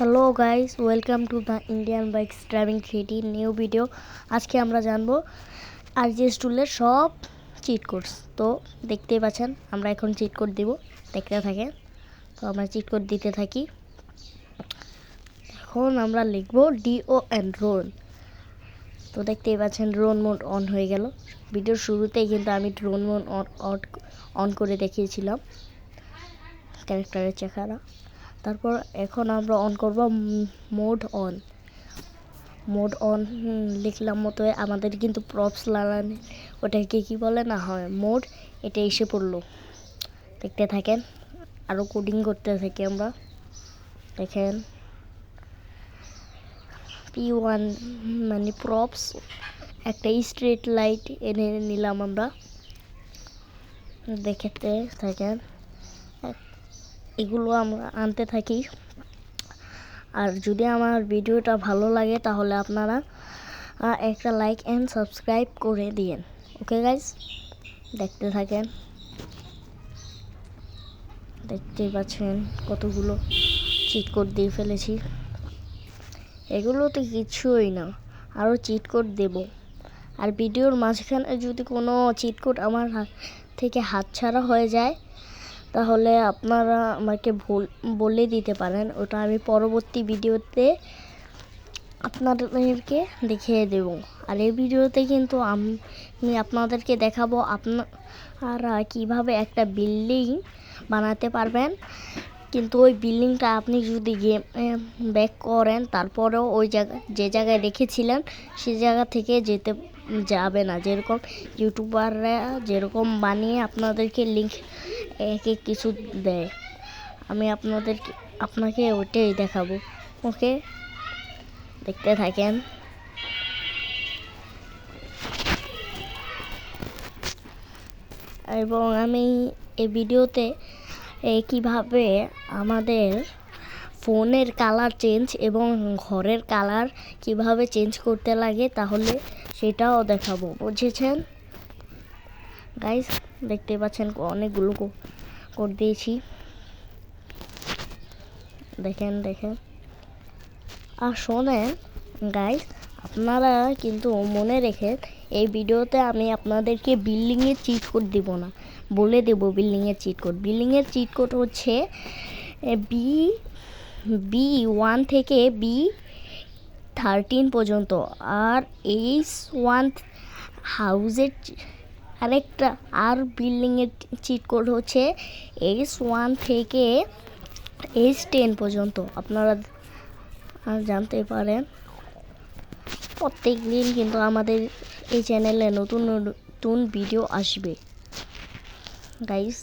Hello guys, welcome to the Indian bikes driving 3D new video. আজকে আমরা জানবো আরজিএস টুলের সব চিট কোডস। তো দেখতেই পাচ্ছেন আমরা এখন চিট কোড দিব, দেখতে থাকেন। তো আমরা চিট কোড দিতে থাকি। এখন আমরা লিখব DON ড্রোন। তো দেখতেই পাচ্ছেন ড্রোন মোড অন হয়ে গেল। ভিডিওর শুরুতেই কিন্তু আমি ড্রোন মোড অন করে দেখিয়েছিলাম ক্যারেক্টারের চেহারা। তারপর এখন আমরা অন করব মোড অন লিখলাম মতো আমাদের কিন্তু প্রপস লাগানো, ওটাকে কি বলে না হয় মোড, এটা এসে পড়লো। দেখতে থাকেন, আরও কোডিং করতে থাকি আমরা। দেখেন P1 মানে প্রপস, একটা স্ট্রিট লাইট এনে নিলাম আমরা। দেখতে থাকেন, এগুলো আমরা আনতে থাকি। আর যদি আমার ভিডিওটা ভালো লাগে তাহলে আপনারা একটা লাইক অ্যান্ড সাবস্ক্রাইব করে দিন। ওকে গাইস, দেখতে থাকেন। দেখতেই পাচ্ছেন কতগুলো চিট কোড দিয়ে ফেলেছি। এগুলো তো কিছুই না, আরও চিট কোড দেব। আর ভিডিওর মাঝখানে যদি কোনো চিট কোড আমার থেকে হাতছাড়া হয়ে যায় তাহলে আপনারা আমাকে বলে দিতে পারেন, ওটা আমি পরবর্তী ভিডিওতে আপনাদেরকে দেখিয়ে দেব। আর এই ভিডিওতে কিন্তু আমি আপনাদেরকে দেখাবো আপনারা কিভাবে একটা বিল্ডিং বানাতে পারবেন। কিন্তু ওই বিল্ডিংটা আপনি যদি ব্যাক করেন তারপরেও ওই যে জায়গায় রেখেছিলেন সেই জায়গা থেকে যেতে যাবে না। যেরকম ইউটিউবাররা যেরকম বানিয়ে আপনাদেরকে লিঙ্ক এক কিছু দেয়, আমি আপনাকে ওইটাই দেখাবো। ওকে, দেখতে থাকেন। এবং আমি এই ভিডিওতে কিভাবে আমাদের ফোনের কালার চেঞ্জ এবং ঘরের কালার কিভাবে চেঞ্জ করতে লাগে তাহলে সেটাও দেখাবো, বুঝেছেন গাইস? দেখতে পাচ্ছেন অনেকগুলো কোড দিয়েছি। দেখেন আর শোনেন গাইস, আপনারা কিন্তু মনে রেখে এই ভিডিওতে আমি আপনাদেরকে বিল্ডিংয়ের চিট কোড দিব না, বলে দেব বিল্ডিংয়ের চিট কোড। বিল্ডিংয়ের চিট কোড হচ্ছে B1 থেকে B13 পর্যন্ত। আর H1 হাউসের আরেকটা আর বিল্ডিংয়ের চিট কোড হচ্ছে H1 থেকে H10 পর্যন্ত। আপনারা জানতে পারেন। প্রত্যেক দিন কিন্তু আমাদের এই চ্যানেলে নতুন নতুন ভিডিও আসবে গাইস,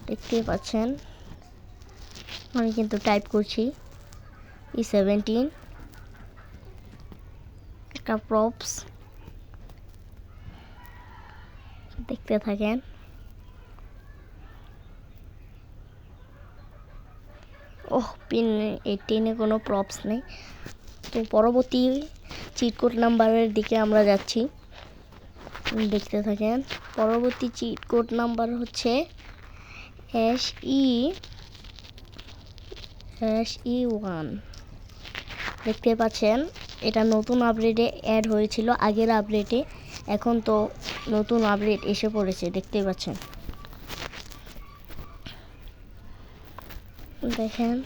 দেখতে পাচ্ছেন। আমি কিন্তু টাইপ করছি E17 একটা প্রপস, দেখতে থাকেন। পিন 18-এ কোনো প্রপস নেই। তো পরবর্তী চিট কোড নাম্বারের দিকে আমরা যাচ্ছি, দেখতে থাকেন। পরবর্তী চিট কোড নাম্বার হচ্ছে SE1। দেখতে পাচ্ছেন এটা নতুন আপডেটে অ্যাড হয়েছিল, আগের আপডেটে। এখন তো নতুন আপডেট এসে পড়েছে, দেখতে পাচ্ছেন। দেখেন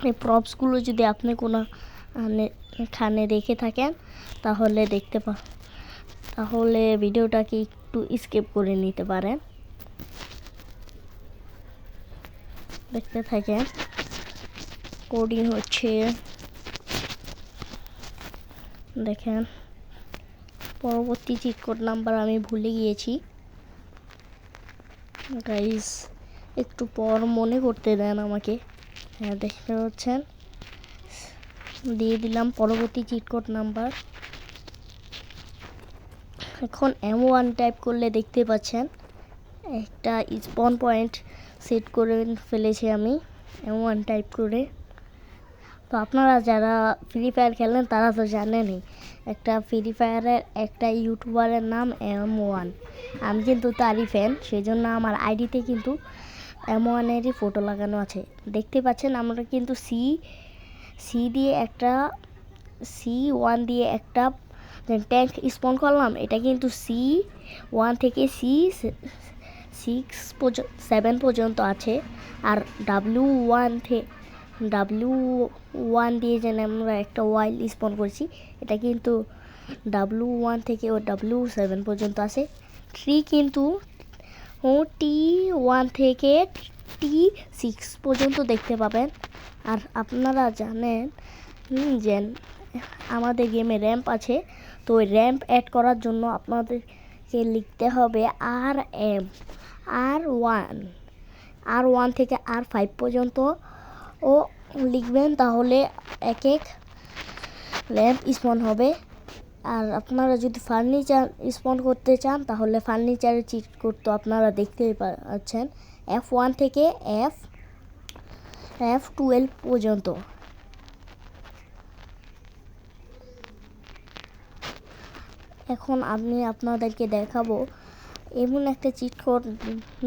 এই প্রপসগুলো যদি আপনি কোনো খানে রেখে থাকেন তাহলে তাহলে ভিডিওটাকে একটু স্কিপ করে নিতে পারেন। দেখতে থাকেন, কোডিং হচ্ছে। দেখেন পরবর্তী চিট কোড নাম্বার আমি ভুলে গিয়েছি গাইস, একটু পর মনে করতে দেন আমাকে। হ্যাঁ, দেখতে পাচ্ছেন দিয়ে দিলাম পরবর্তী চিট কোড নাম্বার। এখন M1 টাইপ করলে দেখতে পাচ্ছেন একটা স্পন পয়েন্ট সেট করে ফেলেছি আমি M1 টাইপ করে। তো আপনারা যারা ফ্রি ফায়ার খেলেন তারা তো জানেনই, একটা ফ্রি ফায়ারের একটা ইউটিউবারের নাম M1। আমি কিন্তু তারই ফ্যান, সেই জন্য আমার আইডিতে কিন্তু M1-এরই ফটো লাগানো আছে। দেখতে পাচ্ছেন আমরা কিন্তু C1 দিয়ে একটা ট্যাঙ্ক স্পন করলাম। এটা কিন্তু C1 থেকে C7 পর্যন্ত আছে। আর W1 দিয়ে যেন আমরা একটা ওয়াইল স্পন করছি, এটা কিন্তু W1 থেকে W7 পর্যন্ত আছে। ট্রি কিন্তু T1 থেকে T6 পর্যন্ত দেখতে পাবেন। আর আপনারা জানেন যে আমাদের গেমে র্যাম্প আছে, তো ওই র্যাম্প অ্যাড করার জন্য আপনাদেরকে লিখতে হবে R1 থেকে R5 পর্যন্ত ও লিখবেন, তাহলে এক এক র্যাম্প স্পন হবে। আর আপনারা যদি ফার্নিচার স্পন করতে চান তাহলে ফার্নিচারের চিট কোড তো আপনারা দেখতেই পাচ্ছেন, F1 থেকে F12 পর্যন্ত। এখন আমি আপনাদেরকে দেখাবো এমন একটা চিট কোড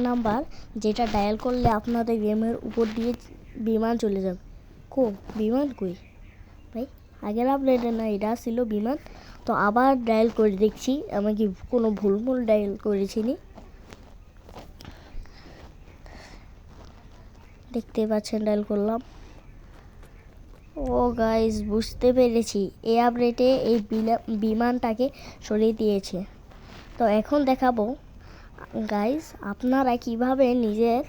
নাম্বার যেটা ডায়াল করলে আপনাদের গেমের উপর দিয়ে বিমান চলে যাবে। বিমান কই ভাই? আগের আপডেটে না এটা ছিল বিমান, তো আবার ডায়াল করে দেখছি আমি কি কোনো ভুল ডায়াল করেছি নি। দেখতে পাচ্ছেন ডায়াল করলাম। ও গাইস, বুঝতে পেরেছি এই আপডেটে এই বিমানটাকে সরিয়ে দিয়েছে। তো এখন দেখাবো গাইস আপনারা কিভাবে নিজের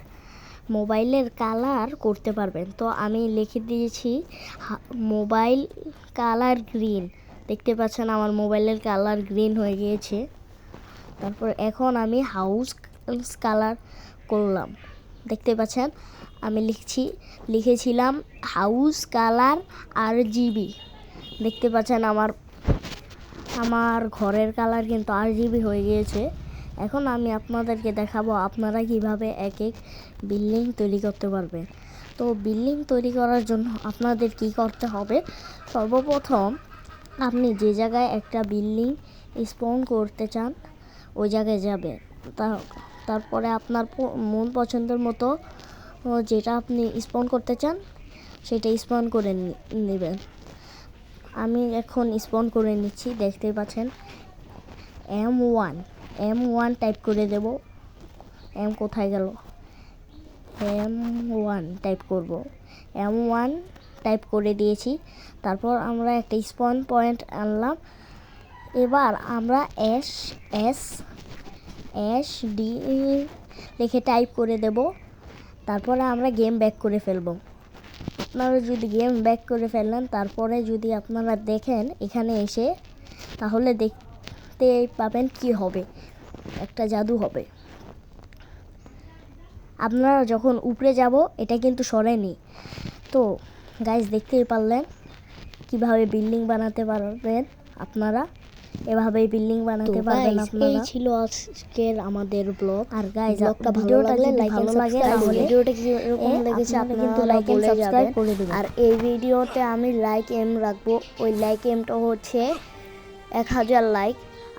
মোবাইলের কালার করতে পারবেন। তো আমি লিখে দিয়েছি মোবাইল কালার গ্রিন। দেখতে পাচ্ছেন আমার মোবাইলের কালার গ্রিন হয়ে গিয়েছে। তারপর এখন আমি হাউস কালার করলাম। দেখতে পাচ্ছেন আমি লিখেছিলাম হাউস কালার RGB। দেখতে পাচ্ছেন আমার ঘরের কালার কিন্তু RGB হয়ে গিয়েছে। এখন আমি আপনাদেরকে দেখাবো আপনারা কিভাবে এক এক বিল্ডিং তৈরি করতে পারবেন। তো বিল্ডিং তৈরি করার জন্য আপনাদের কি করতে হবে, সর্বপ্রথম আপনি যে জায়গায় একটা বিল্ডিং স্পন করতে চান ওই জায়গায় যাবেন। তারপরে আপনার মন পছন্দের মতো যেটা আপনি স্পন করতে চান সেটা স্পন করে নেবেন। আমি এখন স্পন করে নিচ্ছি। দেখতেই পাচ্ছেন M1 টাইপ করে দেব। M কোথায় গেল? M1 টাইপ করব। M1 টাইপ করে দিয়েছি। তারপর আমরা একটা স্পন পয়েন্ট আনলাম। এবার আমরা SD লিখে টাইপ করে দেব। তারপরে আমরা গেম ব্যাক করে ফেলবো। আপনারা যদি গেম ব্যাক করে ফেলেন, তারপরে যদি আপনারা দেখেন এখানে এসে, তাহলে দেখতে পাবেন কি হবে, একটা জাদু হবে। আপনারা যখন উপরে যাব এটা কিন্তু সরেনি। তো গাইস দেখতেই পারলেন কিভাবে বিল্ডিং বানাতে পারবেন আপনারা। এভাবেই বিল্ডিং বানাতে পারবেন আপনারা। এই ছিল আজকের আমাদের ব্লগ। আর গাইস ব্লগটা ভালো লাগলে লাইক এন্ড সাবস্ক্রাইব, ভিডিওটা কি এরকম লেগেছে আপনারা কিন্তু লাইক এন্ড সাবস্ক্রাইব করে দিবেন। আর এই ভিডিওতে আমি লাইক এম রাখবো, ওই লাইক এমটা হচ্ছে 1000 লাইক।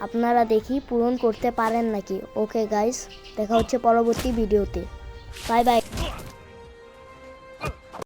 আপনারা দেখি পূরণ করতে পারেন নাকি। ওকে গাইস, দেখা হচ্ছে পরবর্তী ভিডিওতে। Bye bye.